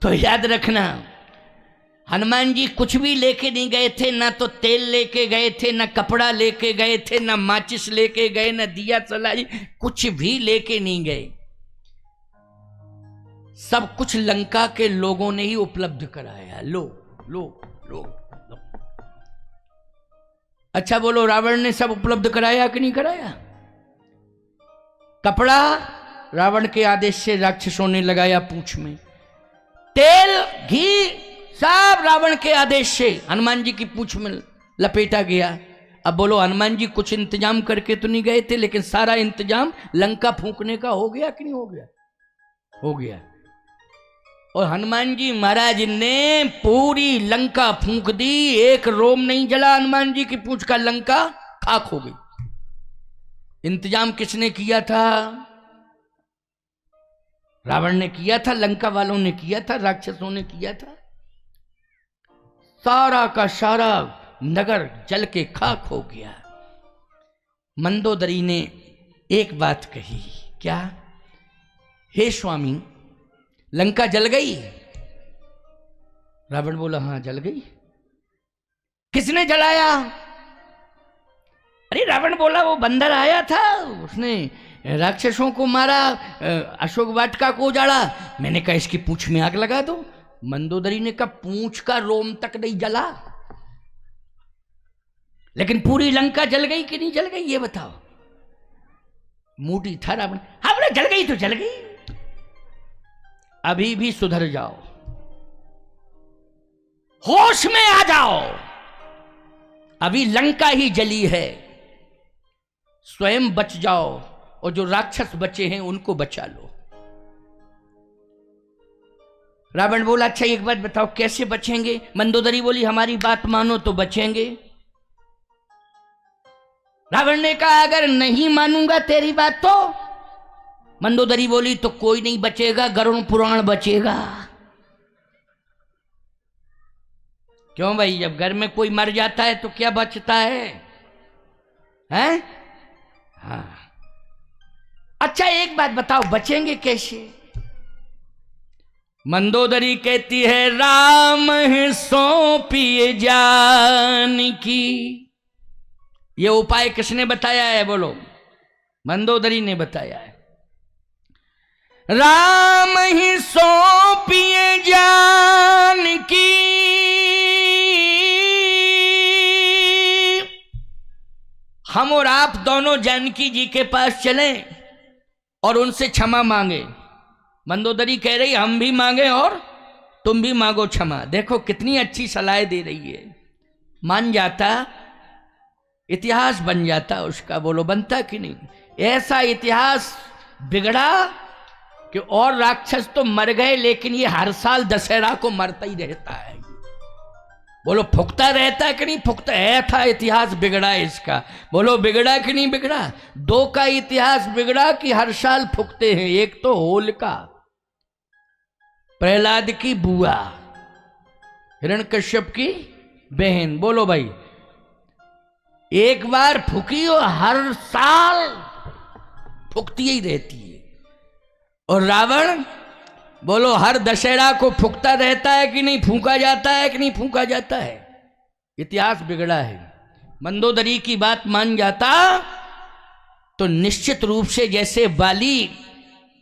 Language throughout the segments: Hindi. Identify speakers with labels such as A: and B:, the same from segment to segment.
A: तो याद रखना, हनुमान जी कुछ भी लेके नहीं गए थे, ना तो तेल लेके गए थे, ना कपड़ा लेके गए थे, ना माचिस लेके गए, ना दिया सलाई, कुछ भी लेके नहीं गए। सब कुछ लंका के लोगों ने ही उपलब्ध कराया। लो लो लो, लो। अच्छा बोलो, रावण ने सब उपलब्ध कराया कि नहीं कराया? कपड़ा रावण के आदेश से राक्षसों ने लगाया पूंछ में, तेल घी सब रावण के आदेश से हनुमान जी की पूंछ में लपेटा गया। अब बोलो, हनुमान जी कुछ इंतजाम करके तो नहीं गए थे, लेकिन सारा इंतजाम लंका फूंकने का हो गया कि नहीं हो गया? हो गया। और हनुमान जी महाराज ने पूरी लंका फूंक दी, एक रोम नहीं जला हनुमान जी की पूंछ का, लंका खाक हो गई। इंतजाम किसने किया था? रावण ने किया था, लंका वालों ने किया था, राक्षसों ने किया था। सारा का सारा नगर जल के खाक हो गया। मंदोदरी ने एक बात कही, क्या? हे स्वामी, लंका जल गई? रावण बोला, हां जल गई। किसने जलाया? अरे रावण बोला, वो बंदर आया था, उसने राक्षसों को मारा, अशोक वाटिका को उजाड़ा, मैंने कहा इसकी पूंछ में आग लगा दो। मंदोदरी ने कहा, पूंछ का रोम तक नहीं जला, लेकिन पूरी लंका जल गई कि नहीं जल गई ये बताओ। मूडी था रावण। हाँ बोले, जल गई तो जल गई, अभी भी सुधर जाओ, होश में आ जाओ, अभी लंका ही जली है, स्वयं बच जाओ और जो राक्षस बचे हैं उनको बचा लो। रावण बोला, अच्छा एक बात बताओ, कैसे बचेंगे? मंदोदरी बोली, हमारी बात मानो तो बचेंगे। रावण ने कहा, अगर नहीं मानूंगा तेरी बात तो? मंदोदरी बोली, तो कोई नहीं बचेगा, गरुड़ पुराण बचेगा। क्यों भाई, जब घर में कोई मर जाता है तो क्या बचता है? हैं? हाँ। अच्छा एक बात बताओ, बचेंगे कैसे? मंदोदरी कहती है, राम है सौंपिए जान की। ये उपाय किसने बताया है बोलो? मंदोदरी ने बताया है। राम ही सौंपिए जान की, हम और आप दोनों जानकी जी के पास चलें और उनसे क्षमा मांगे। मंदोदरी कह रही, हम भी मांगे और तुम भी मांगो क्षमा। देखो कितनी अच्छी सलाह दे रही है। मान जाता, इतिहास बन जाता उसका। बोलो बनता कि नहीं? ऐसा इतिहास बिगड़ा कि और राक्षस तो मर गए, लेकिन ये हर साल दशहरा को मरता ही रहता है। बोलो फुकता रहता है कि नहीं फुकता? ऐसा इतिहास बिगड़ा इसका। बोलो बिगड़ा कि नहीं बिगड़ा? दो का इतिहास बिगड़ा कि हर साल फुकते हैं। एक तो होलिका, प्रहलाद की बुआ, हिरण्यकश्यप की बहन। बोलो भाई, एक बार फूकी और हर साल फूकती ही रहती है। और रावण बोलो हर दशहरा को फूकता रहता है कि नहीं? फूका जाता है कि नहीं फूका जाता है? इतिहास बिगड़ा है। मंदोदरी की बात मान जाता तो निश्चित रूप से जैसे बाली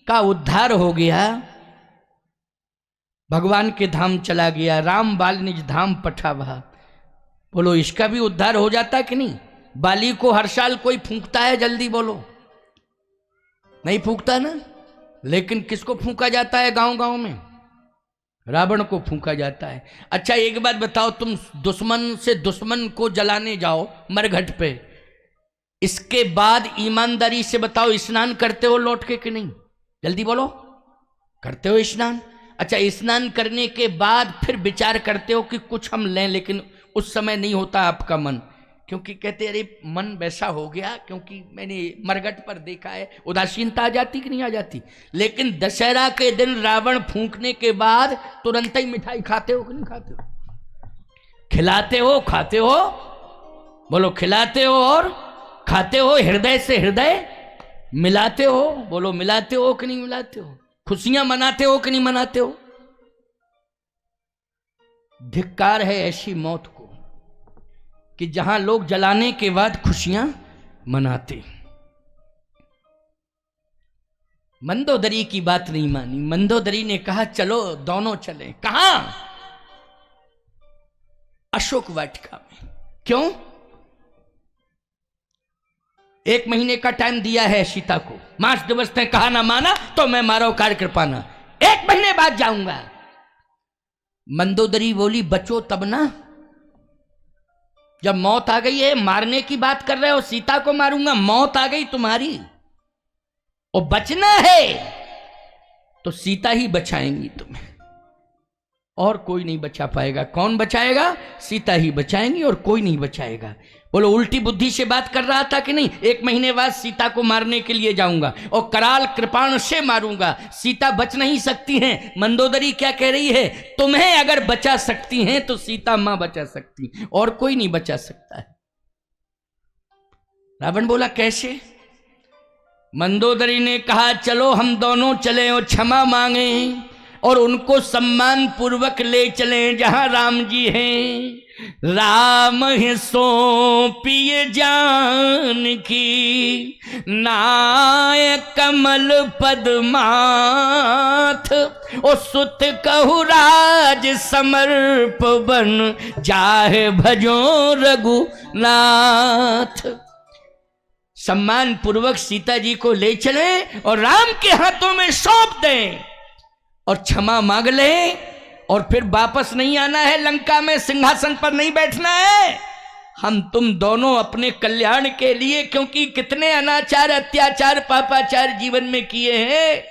A: का उद्धार हो गया, भगवान के धाम चला गया, राम बाल निज धाम पठावा, बोलो इसका भी उद्धार हो जाता कि नहीं? बाली को हर साल कोई फूंकता है? जल्दी बोलो, नहीं फूंकता ना। लेकिन किसको फूंका जाता है गांव गांव में? रावण को फूंका जाता है। अच्छा एक बात बताओ, तुम दुश्मन से दुश्मन को जलाने जाओ मरघट पे, इसके बाद ईमानदारी से बताओ स्नान करते हो लौट के कि नहीं? जल्दी बोलो, करते हो स्नान? अच्छा स्नान करने के बाद फिर विचार करते हो कि कुछ हम लें, लेकिन उस समय नहीं होता आपका मन, क्योंकि कहते अरे मन वैसा हो गया, क्योंकि मैंने मरघट पर देखा है। उदासीनता आ जाती कि नहीं आ जाती? लेकिन दशहरा के दिन रावण फूंकने के बाद तुरंत ही मिठाई खाते हो कि नहीं खाते हो? खिलाते हो, खाते हो? बोलो खिलाते हो और खाते हो, हृदय से हृदय मिलाते हो। बोलो मिलाते हो कि नहीं मिलाते हो? खुशियां मनाते हो कि नहीं मनाते हो? धिक्कार है ऐसी मौत को कि जहां लोग जलाने के बाद खुशियां मनाते। मंदोदरी की बात नहीं मानी। मंदोदरी ने कहा चलो दोनों चलें। कहां? अशोक वाटिका में। क्यों? 1 महीने का टाइम दिया है सीता को। मार्च दिवस ने कहा ना माना तो मैं मारो कार्य कृपाना, 1 महीने बाद जाऊंगा। मंदोदरी बोली बचो तब ना, जब मौत आ गई है। मारने की बात कर रहे हो, सीता को मारूंगा, मौत आ गई तुम्हारी और बचना है तो सीता ही बचाएंगी तुम्हें, और कोई नहीं बचा पाएगा। कौन बचाएगा? सीता ही बचाएंगी और कोई नहीं बचाएगा। बोलो उल्टी बुद्धि से बात कर रहा था कि नहीं? 1 महीने बाद सीता को मारने के लिए जाऊंगा और कराल कृपाण से मारूंगा, सीता बच नहीं सकती हैं। मंदोदरी क्या कह रही है? तुम्हें अगर बचा सकती हैं तो सीता मां बचा सकती, और कोई नहीं बचा सकता है। रावण बोला कैसे? मंदोदरी ने कहा चलो हम दोनों चले और क्षमा मांगे और उनको सम्मान पूर्वक ले चलें जहां राम जी हैं। राम है सौंपिए जान की, नाय कमल पदमाथ, ओ सुत कहु राज समर्प बन, जाहे भजो रघुनाथ। सम्मान पूर्वक सीता जी को ले चले और राम के हाथों में सौंप दें और क्षमा मांग लें, और फिर वापस नहीं आना है लंका में, सिंहासन पर नहीं बैठना है। हम तुम दोनों अपने कल्याण के लिए, क्योंकि कितने अनाचार अत्याचार पापाचार जीवन में किए हैं,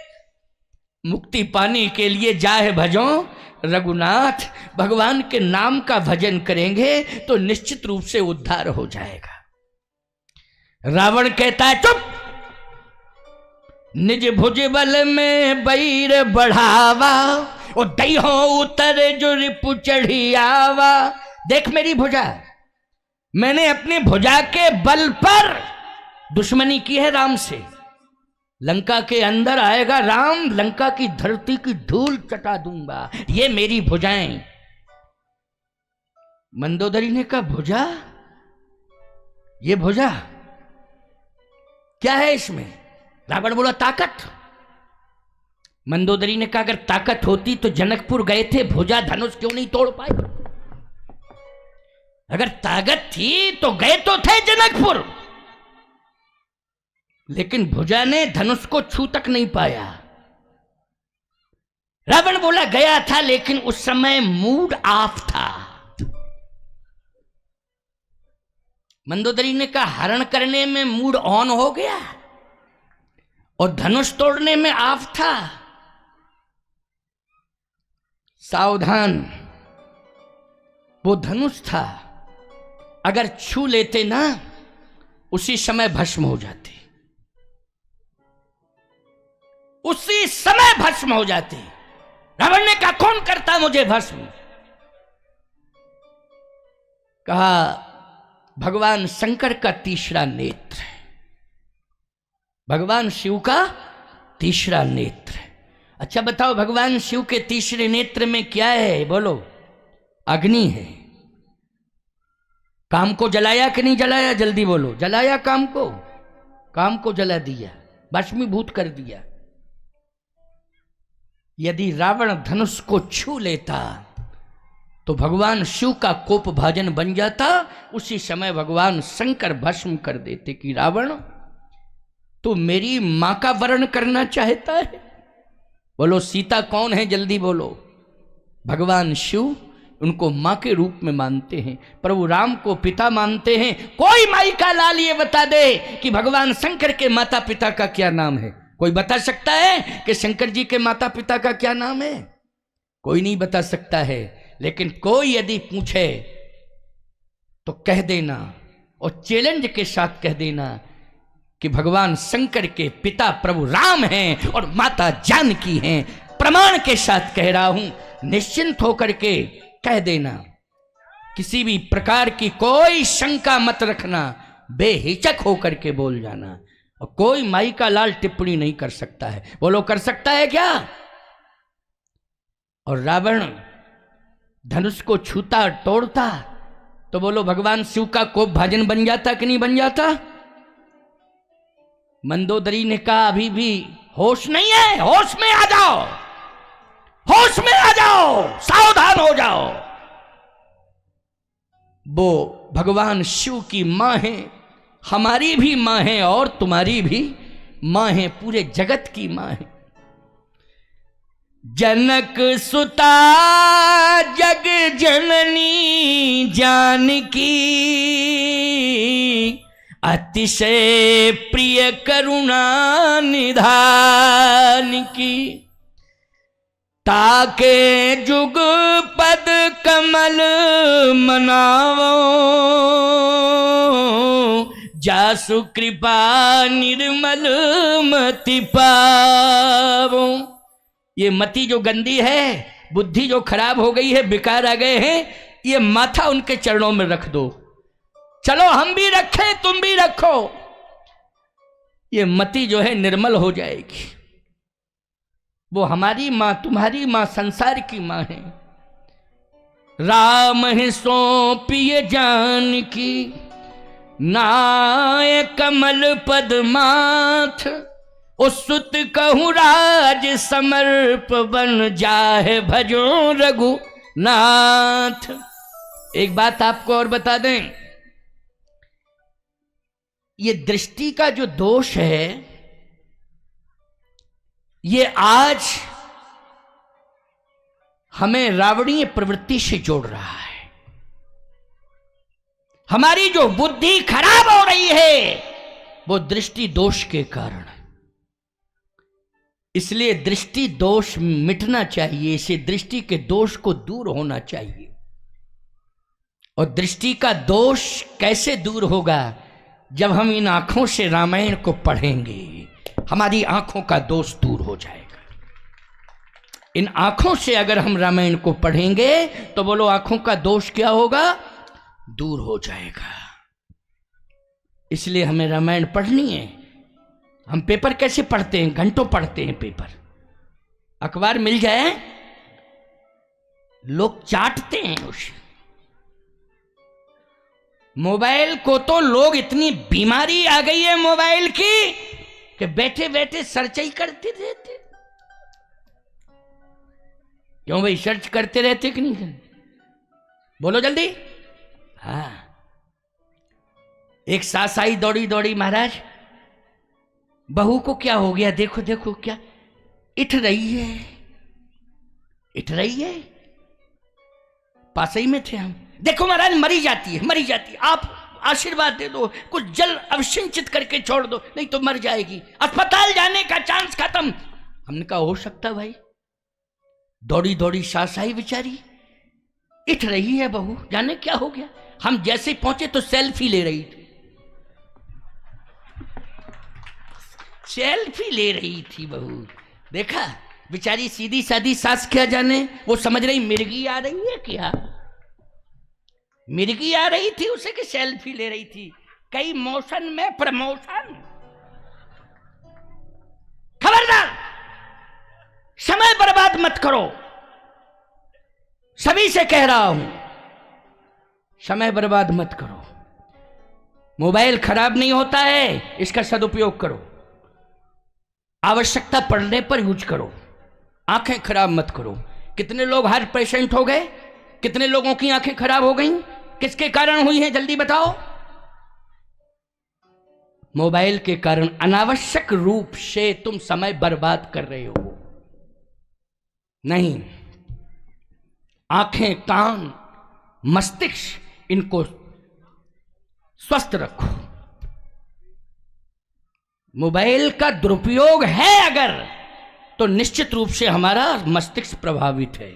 A: मुक्ति पाने के लिए जाहे भजो रघुनाथ। भगवान के नाम का भजन करेंगे तो निश्चित रूप से उद्धार हो जाएगा। रावण कहता है चुप, निज भुज बल में बैर बढ़ावा, और दई हो उतर जो रिपु चढ़ी आवा। देख मेरी भुजा, मैंने अपनी भुजा के बल पर दुश्मनी की है राम से। लंका के अंदर आएगा राम, लंका की धरती की धूल चटा दूंगा, ये मेरी भुजाएं। मंदोदरी ने कहा भुजा? ये भुजा क्या है इसमें? रावण बोला ताकत। मंदोदरी ने कहा अगर ताकत होती तो जनकपुर गए थे, भुजा धनुष क्यों नहीं तोड़ पाए? अगर ताकत थी तो गए तो थे जनकपुर, लेकिन भुजा ने धनुष को छू तक नहीं पाया। रावण बोला गया था, लेकिन उस समय मूड ऑफ था। मंदोदरी ने कहा हरण करने में मूड ऑन हो गया और धनुष तोड़ने में ऑफ था। सावधान, वो धनुष था, अगर छू लेते ना उसी समय भस्म हो जाते, उसी समय भस्म हो जाते। रावण ने कहा कौन करता मुझे भस्म? कहा भगवान शंकर का तीसरा नेत्र है, भगवान शिव का तीसरा नेत्र है। अच्छा बताओ भगवान शिव के तीसरे नेत्र में क्या है? बोलो। अग्नि है। काम को जलाया कि नहीं जलाया? जल्दी बोलो। जलाया काम को जला दिया, भस्मीभूत कर दिया। यदि रावण धनुष को छू लेता तो भगवान शिव का कोप भाजन बन जाता, उसी समय भगवान शंकर भस्म कर देते कि रावण तो मेरी मां का वर्ण करना चाहता है। बोलो सीता कौन है? जल्दी बोलो। भगवान शिव, उनको मां के रूप में मानते हैं, प्रभु राम को पिता मानते हैं। कोई माई का लाल ये बता दे कि भगवान शंकर के माता पिता का क्या नाम है? कोई बता सकता है कि शंकर जी के माता पिता का क्या नाम है? कोई नहीं बता सकता है। लेकिन कोई यदि पूछे तो कह देना, और चैलेंज के साथ कह देना कि भगवान शंकर के पिता प्रभु राम हैं और माता जानकी हैं। प्रमाण के साथ कह रहा हूं, निश्चिंत होकर के कह देना, किसी भी प्रकार की कोई शंका मत रखना, बेहिचक होकर के बोल जाना, और कोई माई का लाल टिप्पणी नहीं कर सकता है। बोलो कर सकता है क्या? और रावण धनुष को छूता तोड़ता तो बोलो भगवान शिव का कोप भाजन बन जाता कि नहीं बन जाता? मंदोदरी ने कहा अभी भी होश नहीं है, होश में आ जाओ, होश में आ जाओ, सावधान हो जाओ। वो भगवान शिव की मां है, हमारी भी मां है और तुम्हारी भी मां है, पूरे जगत की मां है। जनक सुता जग जननी जानकी, अतिशय प्रिय करुणा निधान की। ताके जुग पद कमल मनावो, जासु कृपा निर्मल मति पावो। ये मति जो गंदी है, बुद्धि जो खराब हो गई है, बेकार आ गए हैं, ये माथा उनके चरणों में रख दो। चलो हम भी रखें, तुम भी रखो, ये मति जो है निर्मल हो जाएगी। वो हमारी मां, तुम्हारी मां, संसार की मां है। राम है सौंपिए जानकी, नाय कमल पद माथ। सुत कहूँ राज समर्प, बन जाहे भजो रघुनाथ। एक बात आपको और बता दें, ये दृष्टि का जो दोष है, ये आज हमें रावणीय प्रवृत्ति से जोड़ रहा है। हमारी जो बुद्धि खराब हो रही है वो दृष्टि दोष के कारण है। इसलिए दृष्टि दोष मिटना चाहिए, इसे दृष्टि के दोष को दूर होना चाहिए। और दृष्टि का दोष कैसे दूर होगा? जब हम इन आंखों से रामायण को पढ़ेंगे, हमारी आंखों का दोष दूर हो जाएगा। इन आंखों से अगर हम रामायण को पढ़ेंगे तो बोलो आंखों का दोष क्या होगा? दूर हो जाएगा। इसलिए हमें रामायण पढ़नी है। हम पेपर कैसे पढ़ते हैं? घंटों पढ़ते हैं पेपर। अखबार मिल जाए लोग चाटते हैं उसे। मोबाइल को तो लोग, इतनी बीमारी आ गई है मोबाइल की कि बैठे बैठे सर्च ही करते रहते। क्यों भाई, सर्च करते रहते कि नहीं? बोलो जल्दी। हाँ, एक सास आई दौड़ी दौड़ी, महाराज बहू को क्या हो गया? देखो देखो क्या इठ रही है, इठ रही है। पास ही में थे हम। देखो महाराज मरी जाती है, मरी जाती है, आप आशीर्वाद दे दो, कुछ जल अवसिंचित करके छोड़ दो, नहीं तो मर जाएगी, अस्पताल जाने का चांस खत्म। हमने कहा हो सकता भाई। दौड़ी दौड़ी सास आई बेचारी, इठ रही है बहू, जाने क्या हो गया। हम जैसे पहुंचे तो सेल्फी ले रही थी, सेल्फी ले रही थी बहू। देखा बेचारी सीधी सादी सास, क्या जाने वो समझ रही मिर्गी आ रही है क्या, मिर्गी आ रही थी उसे कि सेल्फी ले रही थी। कई मोशन में प्रमोशन। खबरदार, समय बर्बाद मत करो, सभी से कह रहा हूं, समय बर्बाद मत करो। मोबाइल खराब नहीं होता है, इसका सदुपयोग करो, आवश्यकता पड़ने पर यूज करो, आंखें खराब मत करो। कितने लोग हार्ट पेशेंट हो गए, कितने लोगों की आंखें खराब हो गईं, किसके कारण हुई हैं जल्दी बताओ? मोबाइल के कारण। अनावश्यक रूप से तुम समय बर्बाद कर रहे हो। नहीं, आंखें, कान, मस्तिष्क, इनको स्वस्थ रखो। मोबाइल का दुरुपयोग है अगर, तो निश्चित रूप से हमारा मस्तिष्क प्रभावित है,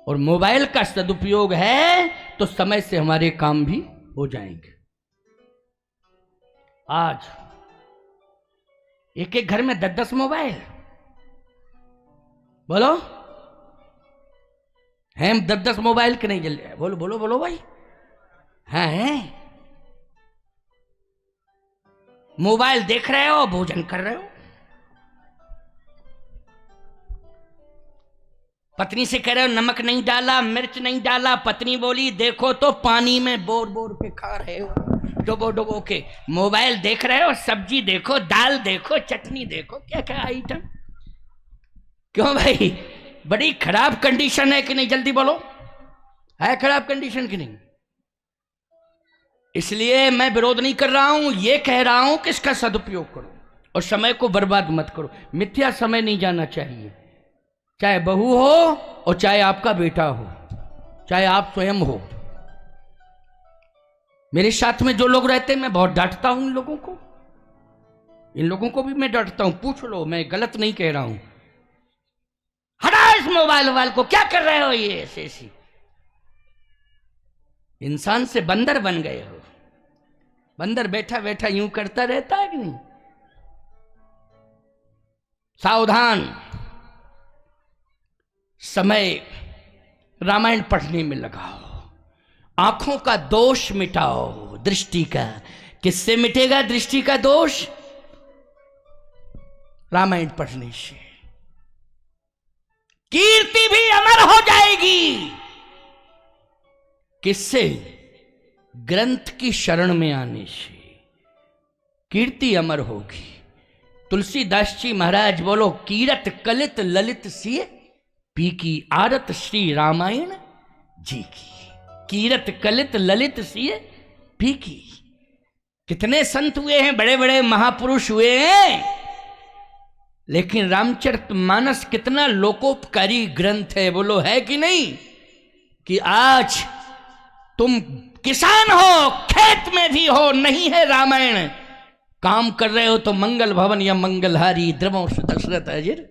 A: और मोबाइल का सदुपयोग है तो समय से हमारे काम भी हो जाएंगे। आज एक एक घर में 10-10 मोबाइल, बोलो हैं 10-10 मोबाइल के नहीं जल्दी? बोलो बोलो बोलो भाई। हैं, मोबाइल देख रहे हो, भोजन कर रहे हो, पत्नी से कह रहे हो नमक नहीं डाला, मिर्च नहीं डाला, पत्नी बोली देखो तो पानी में बोर बोर के खा रहे हो, डुबो डुबो के। मोबाइल देख रहे हो, सब्जी देखो, दाल देखो, चटनी देखो, क्या क्या आइटम। क्यों भाई, बड़ी खराब कंडीशन है कि नहीं, जल्दी बोलो, है खराब कंडीशन कि नहीं? इसलिए मैं विरोध नहीं कर रहा हूं, ये कह रहा हूं कि इसका सदुपयोग करो और समय को बर्बाद मत करो। मिथ्या समय नहीं जाना चाहिए, चाहे बहू हो और चाहे आपका बेटा हो, चाहे आप स्वयं हो। मेरे साथ में जो लोग रहते हैं मैं बहुत डांटता हूं इन लोगों को, इन लोगों को भी मैं डांटता हूं, पूछ लो, मैं गलत नहीं कह रहा हूं। हटा इस मोबाइल को, क्या कर रहे हो ये ऐसे ऐसी। इंसान से बंदर बन गए हो। बंदर बैठा बैठा यूं करता रहता है कि नहीं। सावधान, समय रामायण पढ़ने में लगाओ, आंखों का दोष मिटाओ, दृष्टि का। किससे मिटेगा दृष्टि का दोष? रामायण पढ़ने से। कीर्ति भी अमर हो जाएगी। किससे? ग्रंथ की शरण में आने से कीर्ति अमर होगी। तुलसीदास जी महाराज बोलो, कीरत कलित ललित सिय पी की आरत श्री रामायण जी की। कीरत कलित ललित सिय पी की। कितने संत हुए हैं, बड़े बड़े महापुरुष हुए हैं, लेकिन रामचरितमानस कितना लोकोपकारी ग्रंथ है, बोलो है कि नहीं? कि आज तुम किसान हो, खेत में भी हो, नहीं है रामायण, काम कर रहे हो तो मंगल भवन या मंगलहारी द्रवंश दशरथ अजिर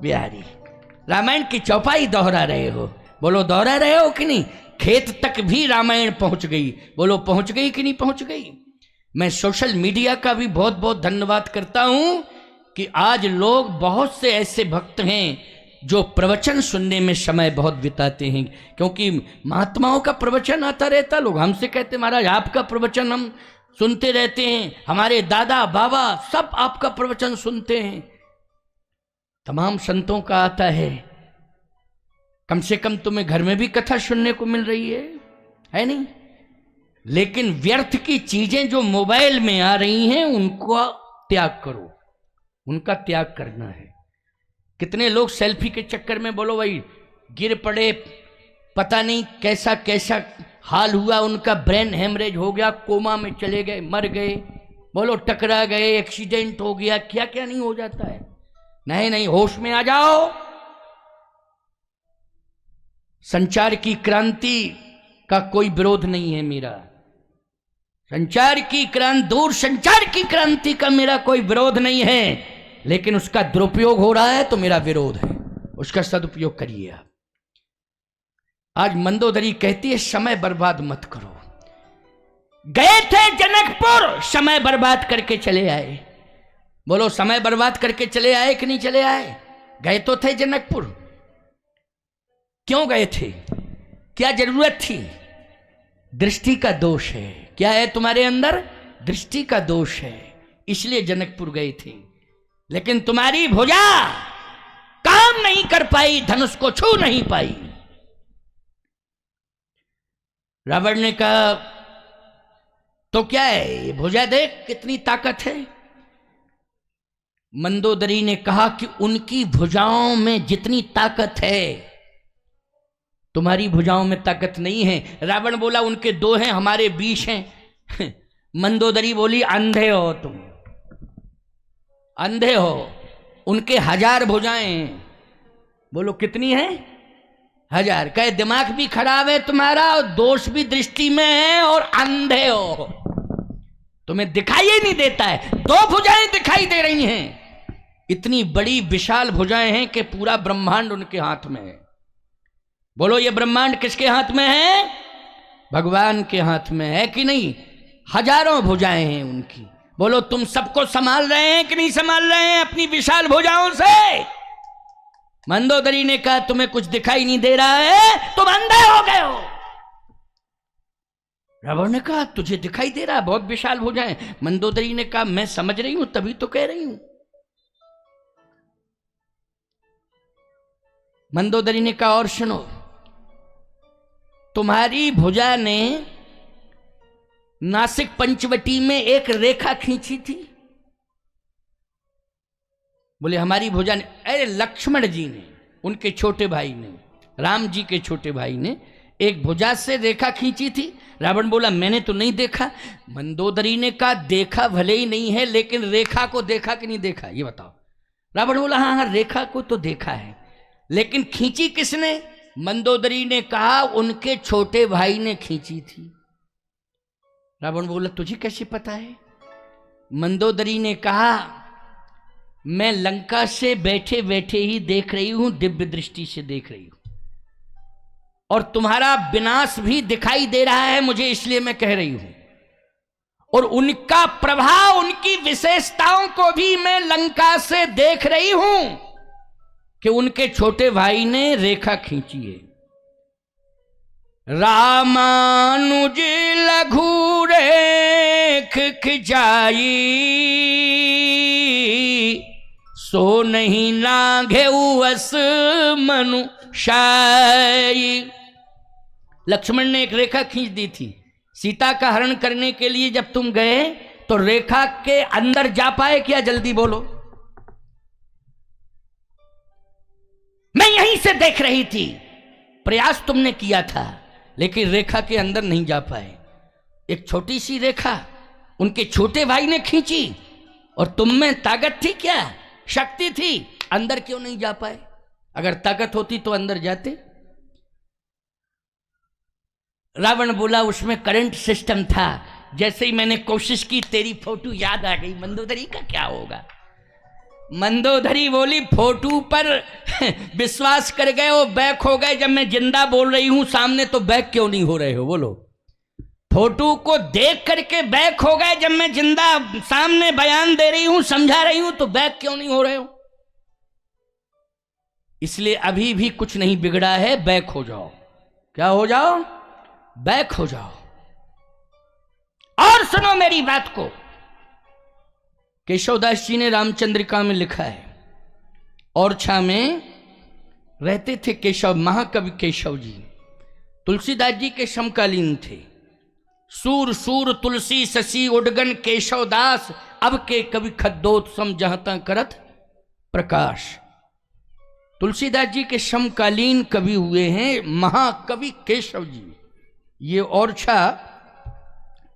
A: बिहारी, रामायण की चौपाई दोहरा रहे हो। बोलो दोहरा रहे हो कि नहीं? खेत तक भी रामायण पहुंच गई, बोलो पहुंच गई कि नहीं पहुंच गई? मैं सोशल मीडिया का भी बहुत बहुत धन्यवाद करता हूं कि आज लोग, बहुत से ऐसे भक्त हैं जो प्रवचन सुनने में समय बहुत बिताते हैं, क्योंकि महात्माओं का प्रवचन आता रहता। लोग हमसे कहते महाराज आपका प्रवचन हम सुनते रहते हैं, हमारे दादा बाबा सब आपका प्रवचन सुनते हैं। तमाम संतों का आता है, कम से कम तुम्हें घर में भी कथा सुनने को मिल रही है नहीं? लेकिन व्यर्थ की चीजें जो मोबाइल में आ रही हैं उनको त्याग करो, उनका त्याग करना है। कितने लोग सेल्फी के चक्कर में, बोलो भाई, गिर पड़े, पता नहीं कैसा कैसा हाल हुआ उनका, ब्रेन हेमरेज हो गया, कोमा में चले गए, मर गए, बोलो टकरा गए, एक्सीडेंट हो गया, क्या क्या नहीं हो जाता है। नहीं नहीं, होश में आ जाओ। संचार की क्रांति का कोई विरोध नहीं है मेरा, संचार की क्रांति, दूर संचार की क्रांति का मेरा कोई विरोध नहीं है, लेकिन उसका दुरुपयोग हो रहा है तो मेरा विरोध है। उसका सदुपयोग करिए आप। आज मंदोदरी कहती है समय बर्बाद मत करो। गए थे जनकपुर, समय बर्बाद करके चले आए। बोलो समय बर्बाद करके चले आए कि नहीं चले आए? गए तो थे जनकपुर, क्यों गए थे? क्या जरूरत थी? दृष्टि का दोष है। क्या है तुम्हारे अंदर? दृष्टि का दोष है, इसलिए जनकपुर गए थे। लेकिन तुम्हारी भुजा काम नहीं कर पाई, धनुष को छू नहीं पाई। रावण ने कहा तो क्या है, ये भुजा देख कितनी ताकत है। मंदोदरी ने कहा कि उनकी भुजाओं में जितनी ताकत है तुम्हारी भुजाओं में ताकत नहीं है। रावण बोला उनके 2 हैं, हमारे 20 हैं। मंदोदरी बोली अंधे हो तुम, अंधे हो, उनके 1000 भुजाएं हैं। बोलो कितनी है? 1000। कहे दिमाग भी खराब है तुम्हारा और दोष भी दृष्टि में है और अंधे हो, तुम्हें दिखाई ही नहीं देता है। 2 भुजाएं दिखाई दे रही हैं, इतनी बड़ी विशाल भुजाएं हैं कि पूरा ब्रह्मांड उनके हाथ में है। बोलो ये ब्रह्मांड किसके हाथ में है? भगवान के हाथ में है कि नहीं? हजारों भुजाएं हैं उनकी। बोलो तुम सबको संभाल रहे हैं कि नहीं संभाल रहे हैं अपनी विशाल भुजाओं से? मंदोदरी ने कहा तुम्हें कुछ दिखाई नहीं दे रहा है, तुम अंधे हो गए हो। रावण ने कहा तुझे दिखाई दे रहा है, बहुत विशाल भुजाएं। मंदोदरी ने कहा मैं समझ रही हूं, तभी तो कह रही हूं। मंदोदरी ने कहा और सुनो, तुम्हारी भुजा ने नासिक पंचवटी में एक रेखा खींची थी। बोले हमारी भुजा ने? अरे लक्ष्मण जी ने, उनके छोटे भाई ने, राम जी के छोटे भाई ने एक भुजा से रेखा खींची थी। रावण बोला मैंने तो नहीं देखा। मंदोदरी ने कहा देखा भले ही नहीं है, लेकिन रेखा को देखा कि नहीं देखा ये बताओ। रावण बोला हाँ हाँ रेखा को तो देखा है, लेकिन खींची किसने? मंदोदरी ने कहा उनके छोटे भाई ने खींची थी। रावण बोला तुझे कैसे पता है? मंदोदरी ने कहा मैं लंका से बैठे बैठे ही देख रही हूं, दिव्य दृष्टि से देख रही हूं, और तुम्हारा विनाश भी दिखाई दे रहा है मुझे, इसलिए मैं कह रही हूं। और उनका प्रभाव, उनकी विशेषताओं को भी मैं लंका से देख रही हूं कि उनके छोटे भाई ने रेखा खींची है। रामानुज लघु रेख खिंचाई, सो नहीं लाघे वस मनुषाई। लक्ष्मण ने एक रेखा खींच दी थी सीता का हरण करने के लिए। जब तुम गए तो रेखा के अंदर जा पाए क्या? जल्दी बोलो। मैं यहीं से देख रही थी, प्रयास तुमने किया था, लेकिन रेखा के अंदर नहीं जा पाए। एक छोटी सी रेखा उनके छोटे भाई ने खींची, और तुम में ताकत थी क्या? शक्ति थी, अंदर क्यों नहीं जा पाए? अगर ताकत होती तो अंदर जाते। रावण बोला उसमें करंट सिस्टम था। जैसे ही मैंने कोशिश की तेरी फोटो याद आ गई। मंदोदरी का क्या होगा? मंदोदरी बोली फोटो पर विश्वास कर गए, वो बैक हो गए। जब मैं जिंदा बोल रही हूं सामने तो बैक क्यों नहीं हो रहे हो? बोलो। फोटो को देख करके बैक हो गए, जब मैं जिंदा सामने बयान दे रही हूं, समझा रही हूं, तो बैक क्यों नहीं हो रहे हो? इसलिए अभी भी कुछ नहीं बिगड़ा है, बैक हो जाओ। क्या हो जाओ? बैक हो जाओ। और सुनो मेरी बात को, केशवदास जी ने रामचंद्रिका में लिखा है, ओरछा में रहते थे केशव, महाकवि केशव जी। तुलसीदास जी के समकालीन थे। सूर सूर तुलसी शशि उडगन केशवदास, अब के कवि खद्दोत सम जहता करत प्रकाश। तुलसीदास जी के समकालीन कवि हुए हैं महाकवि केशव जी। ये ओरछा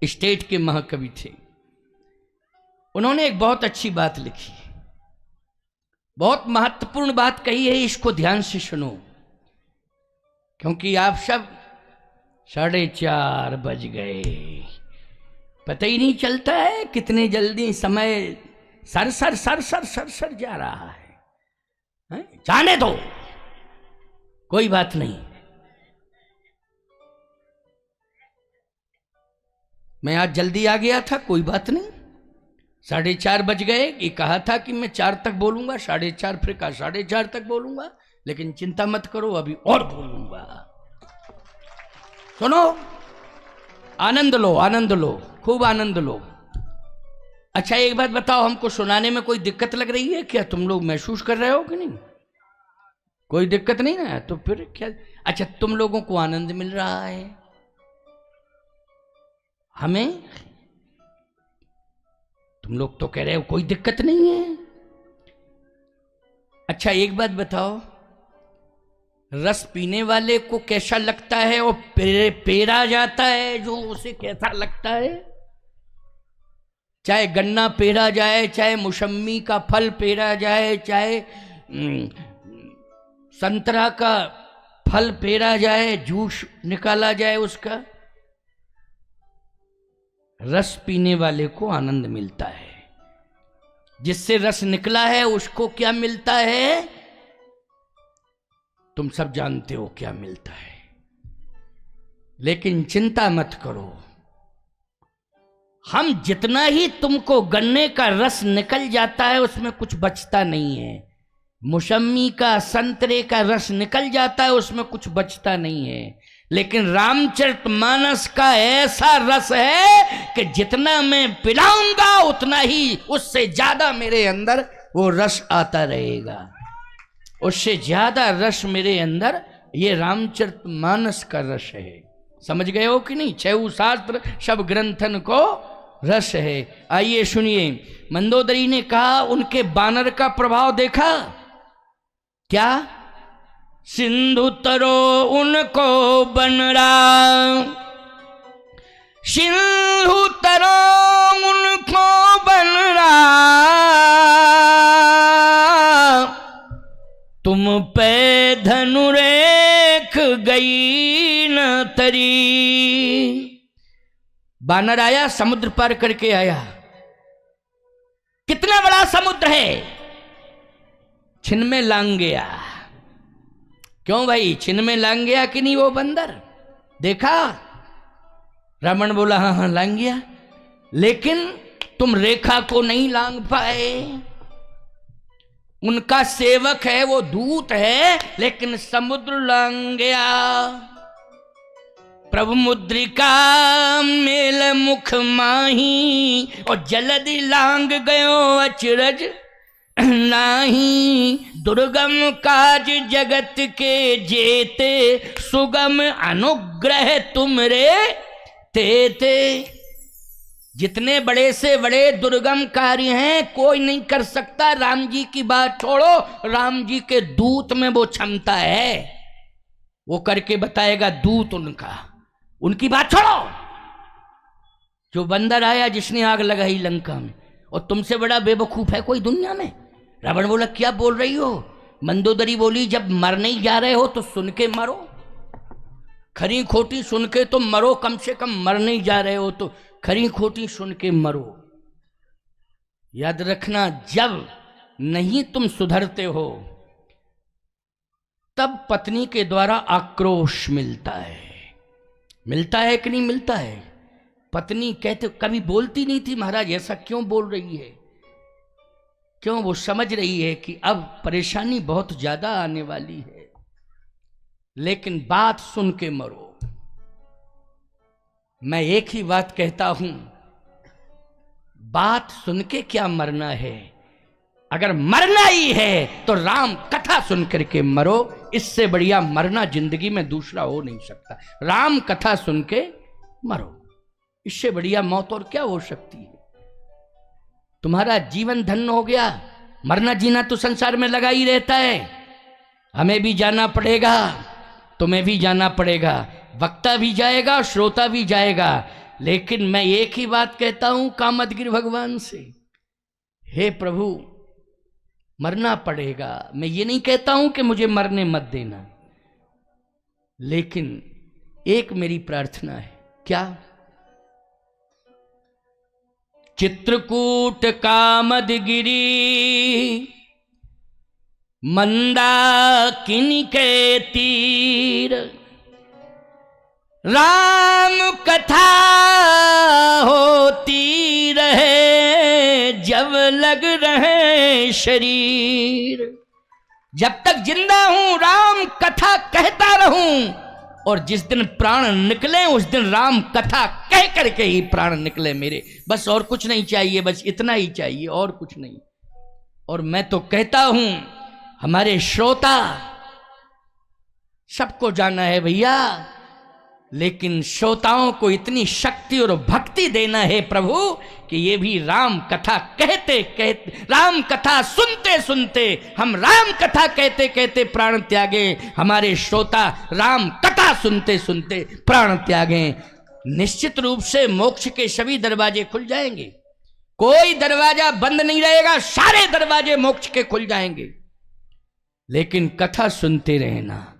A: स्टेट के महाकवि थे। उन्होंने एक बहुत अच्छी बात लिखी, बहुत महत्वपूर्ण बात कही है, इसको ध्यान से सुनो, क्योंकि आप सब 4:30 बज गए, पता ही नहीं चलता है कितने जल्दी समय sir sir sir sir sir sir जा रहा है। जाने दो, कोई बात नहीं। मैं आज जल्दी आ गया था, कोई बात नहीं। 4:30 बज गए। ये कहा था कि मैं 4 तक बोलूंगा, 4:30 फिर कहा 4:30 तक बोलूंगा, लेकिन चिंता मत करो अभी और बोलूंगा। सुनो, आनंद लो, आनंद लो, खूब आनंद लो। अच्छा एक बात बताओ, हमको सुनाने में कोई दिक्कत लग रही है क्या? तुम लोग महसूस कर रहे हो कि नहीं? कोई दिक्कत नहीं ना? तो फिर क्या? अच्छा तुम लोगों को आनंद मिल रहा है, हमें? तुम लोग तो कह रहे हो कोई दिक्कत नहीं है। अच्छा एक बात बताओ, रस पीने वाले को कैसा लगता है और पेरा जाता है जो उसे कैसा लगता है? चाहे गन्ना पेरा जाए, चाहे मौसम्मी का फल पेरा जाए, चाहे संतरा का फल पेरा जाए, जूस निकाला जाए उसका, रस पीने वाले को आनंद मिलता है। जिससे रस निकला है उसको क्या मिलता है? तुम सब जानते हो क्या मिलता है। लेकिन चिंता मत करो, हम जितना ही तुमको गन्ने का रस निकल जाता है उसमें कुछ बचता नहीं है। मौसम्मी का, संतरे का रस निकल जाता है उसमें कुछ बचता नहीं है। लेकिन रामचरितमानस का ऐसा रस है कि जितना मैं पिलाऊंगा उतना ही, उससे ज्यादा मेरे अंदर वो रस आता रहेगा। उससे ज्यादा रस मेरे अंदर ये रामचरितमानस का रस है। समझ गए हो कि नहीं? 6 शास्त्र सब ग्रंथन को रस है। आइए सुनिए, मंदोदरी ने कहा उनके बानर का प्रभाव देखा क्या? सिंधु तरो उनको बनरा, सिंधु तरो उनको बनरा, तुम पे धनुरेख गई न तरी। बानर आया, समुद्र पार करके आया। कितना बड़ा समुद्र है, छिन में लांग गया। क्यों भाई, छिन में लांग गया कि नहीं वो बंदर? देखा? रावण बोला हाँ हाँ लांग गया, लेकिन तुम रेखा को नहीं लांग पाए। उनका सेवक है, वो दूत है, लेकिन समुद्र लांग गया। प्रभु मुद्रिका मेल मुख माही, और जलदि लांग गयो अचरज नाही। दुर्गम काज जगत के जेते, सुगम अनुग्रह तुमरे तेते। जितने बड़े से बड़े दुर्गम कार्य हैं कोई नहीं कर सकता। राम जी की बात छोड़ो, राम जी के दूत में वो क्षमता है, वो करके बताएगा। दूत उनकी बात छोड़ो। जो बंदर आया जिसने आग लगाई लंका में, और तुमसे बड़ा बेवकूफ है कोई दुनिया में? रावण बोला क्या बोल रही हो? मंदोदरी बोली जब मरने ही जा रहे हो तो सुन के मरो, खरी खोटी सुन के तो मरो, कम से कम मरने ही जा रहे हो तो खरी खोटी सुन के मरो। याद रखना, जब नहीं तुम सुधरते हो तब पत्नी के द्वारा आक्रोश मिलता है। मिलता है कि नहीं मिलता है? पत्नी कहते कभी बोलती नहीं थी महाराज ऐसा क्यों बोल रही है, क्यों? वो समझ रही है कि अब परेशानी बहुत ज्यादा आने वाली है, लेकिन बात सुन के मरो। मैं एक ही बात कहता हूं, बात सुन के क्या मरना है? अगर मरना ही है तो राम कथा सुन करके मरो। इससे बढ़िया मरना जिंदगी में दूसरा हो नहीं सकता। राम कथा सुन के मरो, इससे बढ़िया मौत और क्या हो सकती है? तुम्हारा जीवन धन्य हो गया। मरना जीना तो संसार में लगा ही रहता है। हमें भी जाना पड़ेगा, तुम्हें भी जाना पड़ेगा, वक्ता भी जाएगा, श्रोता भी जाएगा। लेकिन मैं एक ही बात कहता हूं कामदगिरि भगवान से, हे प्रभु मरना पड़ेगा। मैं ये नहीं कहता हूं कि मुझे मरने मत देना, लेकिन एक मेरी प्रार्थना है। क्या? चित्रकूट कामदगिरि मंदाकिनी के तीर, राम कथा होती रहे जब लग रहे शरीर। जब तक जिंदा हूं राम कथा कहता रहूं, और जिस दिन प्राण निकले उस दिन राम कथा कह करके ही प्राण निकले मेरे। बस और कुछ नहीं चाहिए, बस इतना ही चाहिए, और कुछ नहीं। और मैं तो कहता हूं हमारे श्रोता सबको जाना है भैया, लेकिन श्रोताओं को इतनी शक्ति और भक्ति देना है प्रभु कि ये भी राम कथा कहते कहते, राम कथा सुनते सुनते, हम राम कथा कहते कहते प्राण त्यागे। हमारे श्रोता राम कथा सुनते सुनते प्राण त्यागे। निश्चित रूप से मोक्ष के सभी दरवाजे खुल जाएंगे, कोई दरवाजा बंद नहीं रहेगा, सारे दरवाजे मोक्ष के खुल जाएंगे। लेकिन कथा सुनते रहना।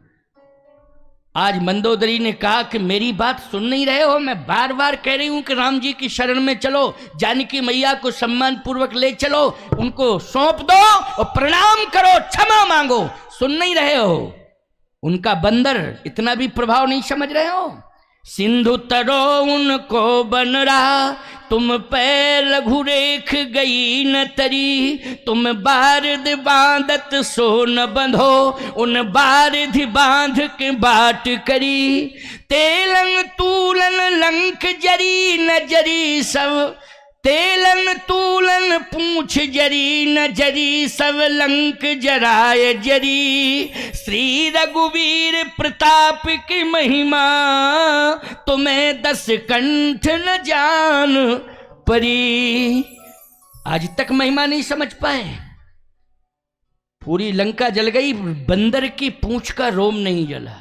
A: आज मंदोदरी ने कहा कि मेरी बात सुन नहीं रहे हो, मैं बार बार कह रही हूं कि राम जी की शरण में चलो, जानकी मैया को सम्मान पूर्वक ले चलो, उनको सौंप दो और प्रणाम करो, क्षमा मांगो। सुन नहीं रहे हो। उनका बंदर इतना भी प्रभाव नहीं समझ रहे हो। सिंधु तरो उनको बनरा, तुम पे लघु रेख गई न तरी। तुम बारिध बांधत सो न बंधो, उन बारिध बांध के बाट करी। तेलन तूलन लंक जरी न जरी सब, तेलन तूलन पूछ जरी न जरी सब लंक जराय जरी। श्री रघुवीर प्रताप की महिमा तुम्हें 10 कंठ न जान परी। आज तक महिमा नहीं समझ पाए। पूरी लंका जल गई, बंदर की पूंछ का रोम नहीं जला।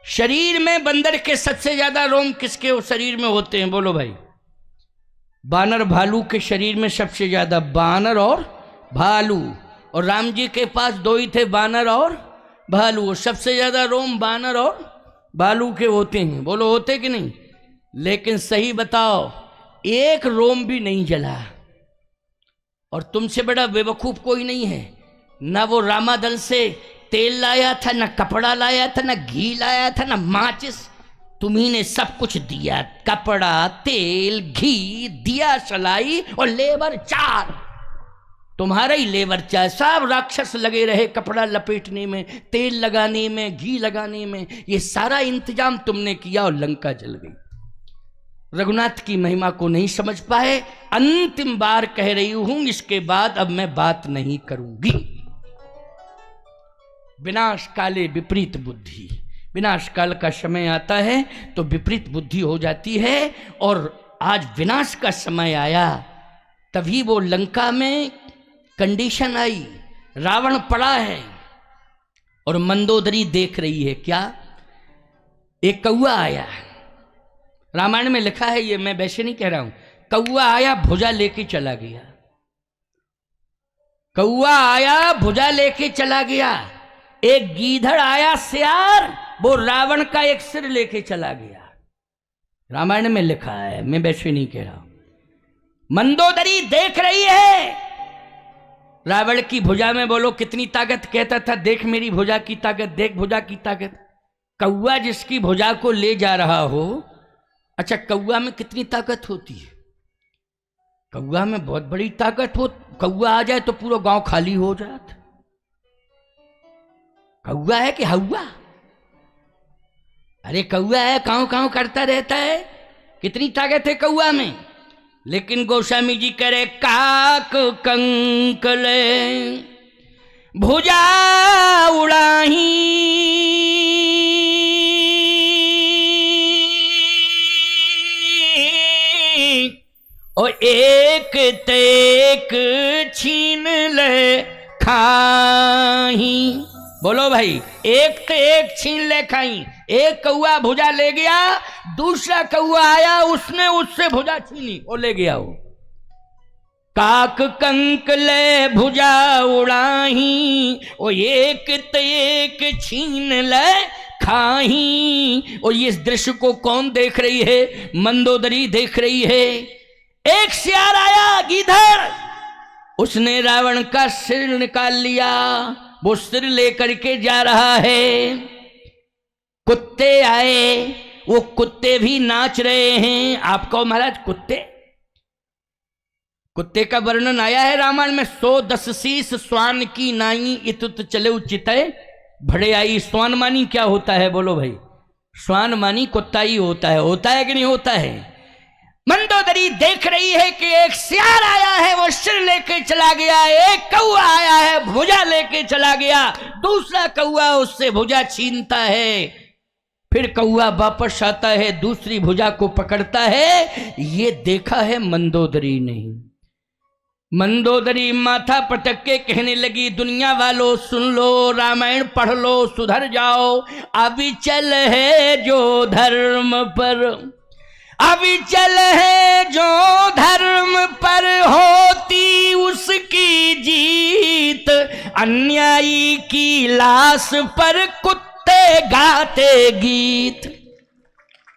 A: शरीर में बंदर के सबसे ज्यादा रोम किसके शरीर में होते हैं बोलो भाई? बानर भालू के शरीर में सबसे ज्यादा, बानर और भालू। और राम जी के पास 2 ही थे, बानर और भालू। और सबसे ज्यादा रोम बानर और भालू के होते हैं, बोलो होते कि नहीं? लेकिन सही बताओ, एक रोम भी नहीं जला। और तुमसे बड़ा बेवकूफ कोई नहीं है। ना वो रामादल से तेल लाया था, ना कपड़ा लाया था, ना घी लाया था, ना माचिस। तुम्ही ने सब कुछ दिया, कपड़ा, तेल, घी, दिया सलाई और लेबर 4। तुम्हारा ही लेबर 4। सब राक्षस लगे रहे कपड़ा लपेटने में, तेल लगाने में, घी लगाने में। ये सारा इंतजाम तुमने किया और लंका जल गई। रघुनाथ की महिमा को नहीं समझ पाए। अंतिम बार कह रही हूं, इसके बाद अब मैं बात नहीं करूंगी। विनाश काले विपरीत बुद्धि। विनाश काल का समय आता है तो विपरीत बुद्धि हो जाती है। और आज विनाश का समय आया, तभी वो लंका में कंडीशन आई। रावण पड़ा है और मंदोदरी देख रही है। क्या? एक कौआ आया, रामायण में लिखा है, ये मैं वैसे नहीं कह रहा हूं। कौआ आया, भुजा लेके चला गया। कौआ आया, भुजा लेके चला गया। एक गीधड़ आया, सियार, वो रावण का एक सिर लेके चला गया। रामायण में लिखा है, मैं वैसे नहीं कह रहा हूं। मंदोदरी देख रही है रावण की भुजा में। बोलो कितनी ताकत? कहता था देख मेरी भुजा की ताकत, देख भुजा की ताकत। कौआ जिसकी भुजा को ले जा रहा हो, अच्छा कौआ में कितनी ताकत होती है? कौआ में बहुत बड़ी ताकत हो। कौआ आ जाए तो पूरा गांव खाली हो जाता। कौआ है कि हौआ? अरे कौआ है, काऊ काऊ करता रहता है। कितनी ताकत है कौआ में। लेकिन गोस्वामी जी करे काक कंकले भुजा उड़ाही, और एक तेक छीन ले खाही। बोलो भाई, एक ते एक छीन ले खाई। एक कौआ भुजा ले गया, दूसरा कौआ आया, उसने उससे भुजा छीनी और ले गया। वो काक कंक ले भुजा उड़ाही, ओ एक ते एक छीन ले खाही। और इस दृश्य को कौन देख रही है? मंदोदरी देख रही है। एक सियार आया, गीधड़, उसने रावण का सिर निकाल लिया। वो सिर लेकर के जा रहा है। कुत्ते आए, वो कुत्ते भी नाच रहे हैं। आपको महाराज कुत्ते का वर्णन आया है रामायण में। 110 शीस स्वान की नाई, इतुत चले उचित भड़े आई। स्वान मानी क्या होता है बोलो भाई? स्वान मानी कुत्ता ही होता है कि नहीं होता है? मंदोदरी देख रही है कि एक सियार आया है, वो सिर लेके चला गया। एक कौआ आया है, भुजा लेके चला गया। दूसरा कौआ उससे भुजा छीनता है। फिर कौआ वापस आता है, दूसरी भुजा को पकड़ता है। ये देखा है मंदोदरी ने। मंदोदरी माथा पटक के कहने लगी, दुनिया वालों सुन लो, रामायण पढ़ लो, सुधर जाओ। अभी चल है जो धर्म पर, अभी चल है जो धर्म पर, होती उसकी जीत। अन्यायी की लाश पर कुत्ते गाते गीत।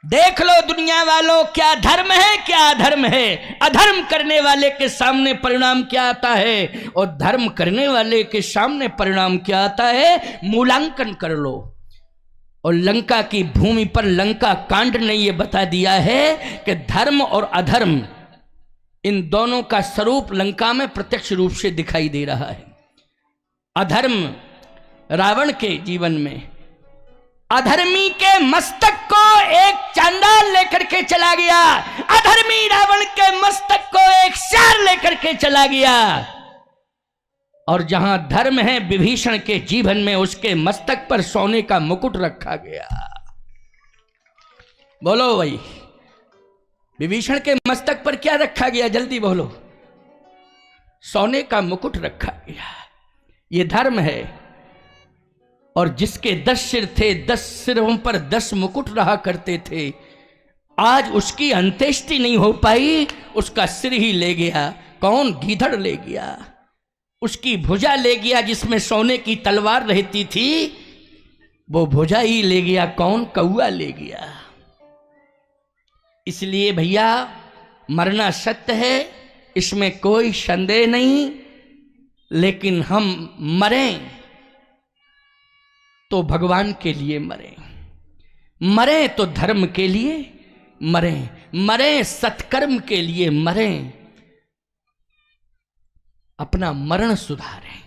A: देख लो दुनिया वालों, क्या धर्म है, क्या अधर्म है। अधर्म करने वाले के सामने परिणाम क्या आता है, और धर्म करने वाले के सामने परिणाम क्या आता है, मूल्यांकन कर लो। और लंका की भूमि पर लंका कांड ने यह बता दिया है कि धर्म और अधर्म, इन दोनों का स्वरूप लंका में प्रत्यक्ष रूप से दिखाई दे रहा है। अधर्म रावण के जीवन में, अधर्मी के मस्तक को एक चांडाल लेकर के चला गया, अधर्मी रावण के मस्तक को एक शेर लेकर के चला गया। और जहां धर्म है विभीषण के जीवन में, उसके मस्तक पर सोने का मुकुट रखा गया। बोलो भाई, विभीषण के मस्तक पर क्या रखा गया? जल्दी बोलो। सोने का मुकुट रखा गया। ये धर्म है। और जिसके 10 सिर थे, 10 सिरों पर 10 मुकुट रहा करते थे, आज उसकी अंत्येष्टि नहीं हो पाई, उसका सिर ही ले गया। कौन? गीधड़ ले गया। उसकी भुजा ले गया, जिसमें सोने की तलवार रहती थी, वो भुजा ही ले गया। कौन? कौआ ले गया। इसलिए भैया, मरना सत्य है, इसमें कोई संदेह नहीं। लेकिन हम मरें तो भगवान के लिए मरें, मरें तो धर्म के लिए मरें, मरें सत्कर्म के लिए मरें, अपना मरण सुधारें।